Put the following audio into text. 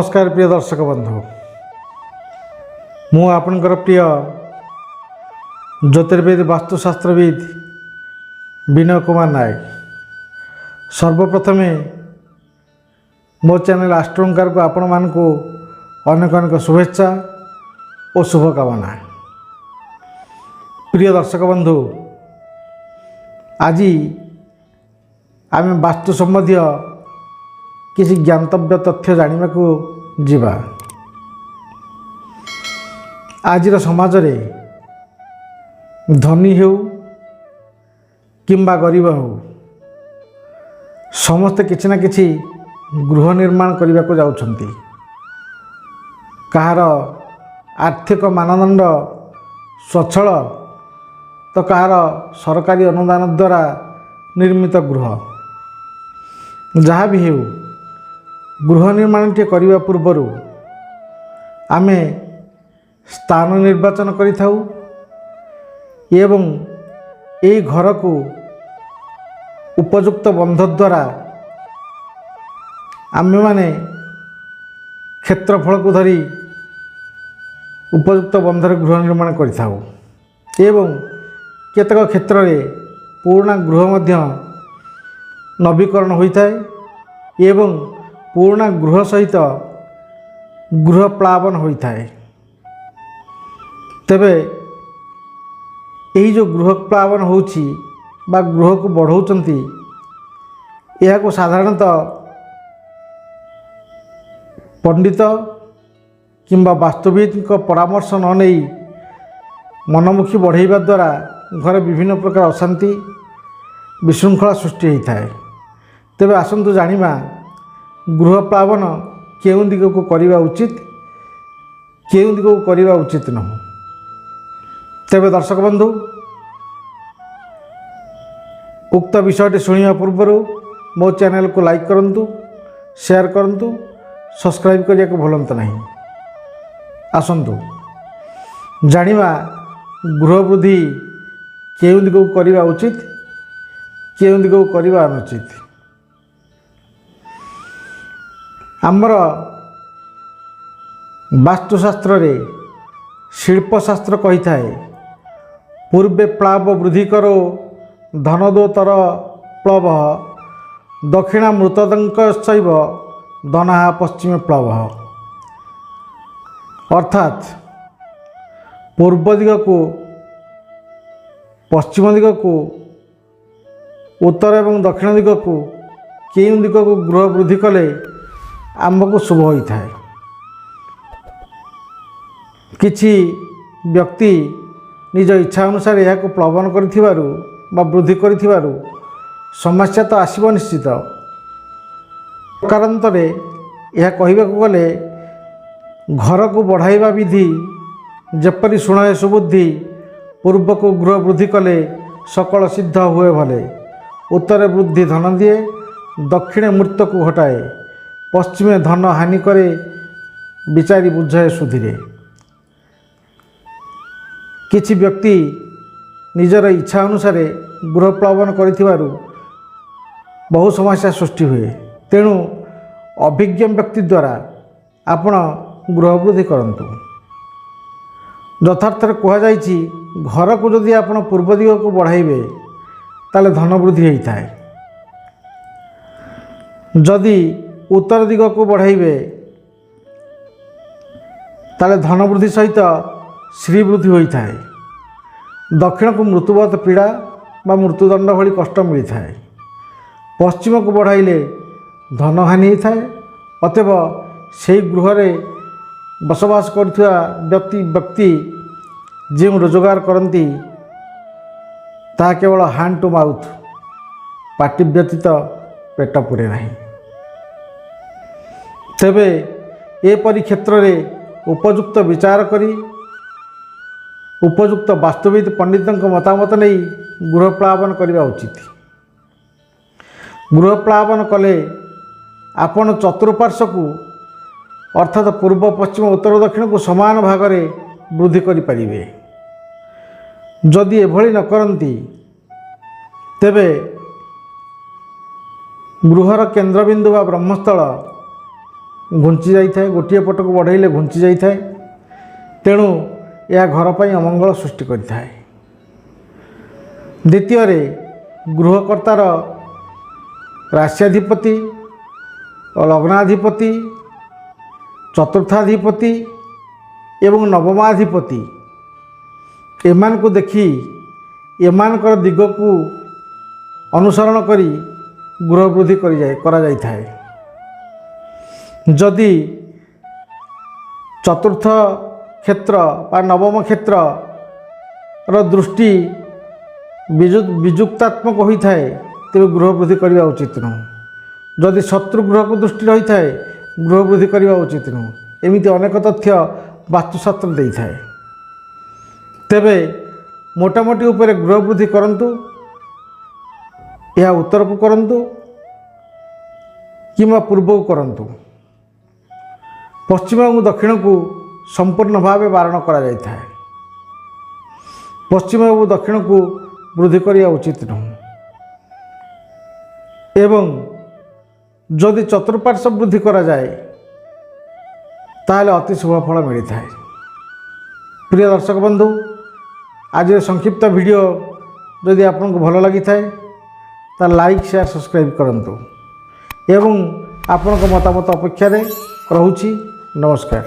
नमस्कार प्रिय दर्शक बंधु मु आपनकर प्रिय ज्योतिर्विद वास्तुशास्त्रविद विनय कुमार नायक। सर्वप्रथम मो चैनल एस्ट्रोओंकार को आपण मानकु अनेक अनेक शुभेच्छा और शुभकामना। प्रिय दर्शक बंधु आज आम वास्तु संबंधी किसी ज्ञातव्य तथ्य जानिबा को जीवा। आज समाज रे धनी हो किंबा गरीब हो समस्ते किछि ना किछि गृह निर्माण करने को जाउछंती। कहार आर्थिक मानदंड स्वच्छल तो कहार सरकारी अनुदान द्वारा निर्मित गृह जहाँ भी हो गृह निर्माण टे करने पूर्व आमे स्थान निर्वाचन करिथाउ एवं यही घर को उपयुक्त बंध द्वारा आमे माने क्षेत्रफल को धरी उपयुक्त बंधर गृह निर्माण करिथाउ एवं केतक क्षेत्र में पुराना गृह मध्य नवीकरण होता है एवं पुराना गृह सहित गृह प्लावन होता है। तेबे यही जो गृह प्लावन होची बा गृह को बढ़ाउचंती यह को साधारणतः पंडित किंबा वास्तुविद को परामर्श न नहीं मनमुखी बढ़ाइबा द्वारा घर विभिन्न प्रकार अशांति विशृंखला सृष्टि होता है। तेबे आसंतु जानिबा गृह प्लावन केउं दिग को करिबा उचित केउं दिग को करिबा उचित न। तेबे दर्शक बंधु उक्त विषयटी शुणा पूर्व मो चैनल को लाइक करंतु, शेयर करंतु, सब्सक्राइब करिया को भूलंत नहीं। आसंतु जानिबा गृह वृद्धि केउं दिग को करिबा उचित केउं दिग को करिबा अनुचित। आमर वास्तुशास्त्र रे शिल्पशास्त्र कही थाए पूर्वे प्लाव वृद्धि करो धन दो तर प्लव दक्षिणा मृतदंक शैव दना पश्चिम प्लव। अर्थात पूर्व दिग को पश्चिम दिग को उत्तर एवं दक्षिण दिग को केउं दिग को गृह वृद्धि कले आमको शुभ होता है। किछि व्यक्ति निज इच्छा अनुसार यह को प्लवन करिथिबारु बा वृद्धि करिथिबारु समस्या तो आसीब निश्चित। कारांतरे यह कहबाकू गले घर को बढ़ाइबा विधि जेपरि शुणय सुबुद्धि पूर्व को गृह वृद्धि कले सकल सिद्ध हुए भले। उत्तर वृद्धि धन दिए दक्षिण मृत को हटाए पश्चिमे धन हानि करे विचारी बुझाए सुधीरे। किछि व्यक्ति निजर इच्छा अनुसार गृह प्लावन करिथिबारु बहु समस्या सृष्टि हुए। तेणु अभिज्ञ व्यक्ति द्वारा आपण गृह वृद्धि करंतु। यथार्थरे कहा जायछि घर को जदि आपण पूर्व दिग को बढ़ाइबे ताले धन वृद्धि होता है। जदि उत्तर दिग को बढ़ाइबे ताले धन वृद्धि सहित श्री वृद्धि होता है। दक्षिण को मृत्युवत पीड़ा बा मृत्युदंड भली कष्ट मिलता है। पश्चिम को बढ़ाइले धन हानि होता है। अतएव से गृह रे बसवास करथिबा व्यक्ति जो रोजगार करती ता केवल हैंड टू माउथ पार्टी व्यतीत पेट पुरे नहीं। तेबे एपरि क्षेत्र में उपयुक्त विचार करी उपयुक्त वास्तुविद पंडित मतामत नहीं गृह प्लावन करने उचित। गृह प्लावन कले आपण चतुर्पार्श्व को अर्थात पूर्व पश्चिम उत्तर दक्षिण को समान भाग में वृद्धि करें। जदि एभली न करती तेबे गृहर केन्द्रबिंदु बा ब्रह्मस्थल ଘୁଞ୍ଚି ଯାଇଥାଏ, ଗୋଟିଏ ପଟକୁ ବଢ଼େଇଲେ ଘୁଞ୍ଚି ଯାଇଥାଏ। ତେଣୁ ଏହା ଘର ପାଇଁ ଅମଙ୍ଗଳ ସୃଷ୍ଟି କରିଥାଏ। ଦ୍ୱିତୀୟରେ ଗୃହକର୍ତ୍ତାର ରାଶ୍ୟାଧିପତି ଓ ଲଗ୍ନାଧିପତି, ଚତୁର୍ଥାଧିପତି ଏବଂ ନବମାଧିପତି ଏମାନଙ୍କୁ ଦେଖି ଏମାନଙ୍କର ଦିଗକୁ ଅନୁସରଣ କରି ଗୃହ ବୃଦ୍ଧି କରାଯାଇଥାଏ। ଯଦି ଚତୁର୍ଥ କ୍ଷେତ୍ର ବା ନବମ କ୍ଷେତ୍ରର ଦୃଷ୍ଟି ବିଯୁକ୍ତାତ୍ମକ ହୋଇଥାଏ ତେବେ ଗୃହ ବୃଦ୍ଧି କରିବା ଉଚିତ ନୁହେଁ। ଯଦି ଶତ୍ରୁ ଗ୍ରହକୁ ଦୃଷ୍ଟି ରହିଥାଏ ଗୃହ ବୃଦ୍ଧି କରିବା ଉଚିତ ନୁହେଁ। ଏମିତି ଅନେକ ତଥ୍ୟ ବାସ୍ତୁଶାସ୍ତ୍ର ଦେଇଥାଏ। ତେବେ ମୋଟାମୋଟି ଉପରେ ଗୃହ ବୃଦ୍ଧି କରନ୍ତୁ। ଏହା ଉତ୍ତରକୁ କରନ୍ତୁ କିମ୍ବା ପୂର୍ବକୁ କରନ୍ତୁ। ପଶ୍ଚିମ ଏବଂ ଦକ୍ଷିଣକୁ ସମ୍ପୂର୍ଣ୍ଣ ଭାବେ ବାରଣ କରାଯାଇଥାଏ। ପଶ୍ଚିମ ଏବଂ ଦକ୍ଷିଣକୁ ବୃଦ୍ଧି କରିବା ଉଚିତ ନୁହେଁ। ଏବଂ ଯଦି ଚତୁଃପାର୍ଶ୍ୱ ବୃଦ୍ଧି କରାଯାଏ ତାହେଲେ ଅତି ଶୁଭ ଫଳ ମିଳିଥାଏ। ପ୍ରିୟ ଦର୍ଶକ ବନ୍ଧୁ, ଆଜିର ସଂକ୍ଷିପ୍ତ ଭିଡ଼ିଓ ଯଦି ଆପଣଙ୍କୁ ଭଲ ଲାଗିଥାଏ ତାହେଲେ ଲାଇକ୍, ସେୟାର, ସବସ୍କ୍ରାଇବ୍ କରନ୍ତୁ ଏବଂ ଆପଣଙ୍କ ମତାମତ ଅପେକ୍ଷାରେ ରହୁଛି। ନମସ୍କାର।